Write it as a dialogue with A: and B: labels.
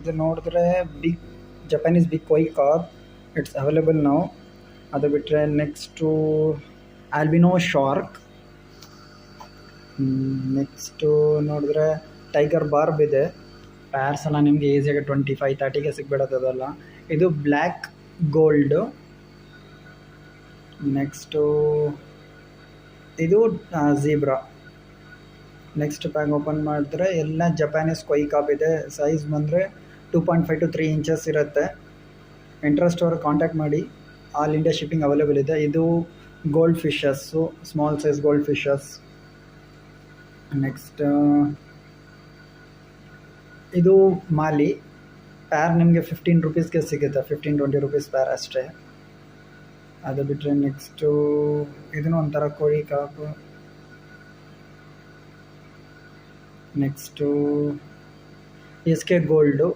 A: ಇದು ನೋಡಿದ್ರೆ big Japanese big koi carp, it's available ನಾವು. ಅದು ಬಿಟ್ಟರೆ ನೆಕ್ಸ್ಟು ಆಲ್ಬಿನೋ ಶಾರ್ಕ್. ನೆಕ್ಸ್ಟು ನೋಡಿದ್ರೆ ಟೈಗರ್ ಬಾರ್ಬ್ ಇದೆ. ಪ್ಯಾರ್ಸ್ ಎಲ್ಲ ನಿಮಗೆ ಈಸಿಯಾಗಿ 25-30ಗೆ ಸಿಗ್ಬಿಡತ್ತದಲ್ಲ. ಇದು ಬ್ಲ್ಯಾಕ್ ಗೋಲ್ಡು. ನೆಕ್ಸ್ಟು ಇದು ಝೀಬ್ರಾ. ನೆಕ್ಸ್ಟ್ ಪ್ಯಾಕ್ ಓಪನ್ ಮಾಡಿದ್ರೆ ಎಲ್ಲ ಜಪಾನೀಸ್ ಕೊಯ್ ಕಾರ್ಪ್ ಇದೆ. ಸೈಜ್ ಬಂದರೆ 2.5 to 3 ಇಂಚಸ್ ಇರುತ್ತೆ. ಇಂಟ್ರೆಸ್ಟ್ ಅವರು ಕಾಂಟ್ಯಾಕ್ಟ್ ಮಾಡಿ, ಆಲ್ ಇಂಡಿಯಾ ಶಿಪ್ಪಿಂಗ್ ಅವೈಲೇಬಲ್ ಇದೆ. ಇದು gold fishes, small size gold fishes. Next ಇದು ಮಾಲಿ. ಪ್ಯಾರ್ ನಿಮಗೆ 15 ರೂಪೀಸ್ಗೆ ಸಿಗುತ್ತೆ, 15-20 ರೂಪೀಸ್ ಪ್ಯಾರ್ ಅಷ್ಟೇ. ಅದು ಬಿಟ್ಟರೆ ನೆಕ್ಸ್ಟು ಇದನ್ನು ಒಂಥರ ಕೋಳಿ ಕಾರ್ಪ್. Next SK gold.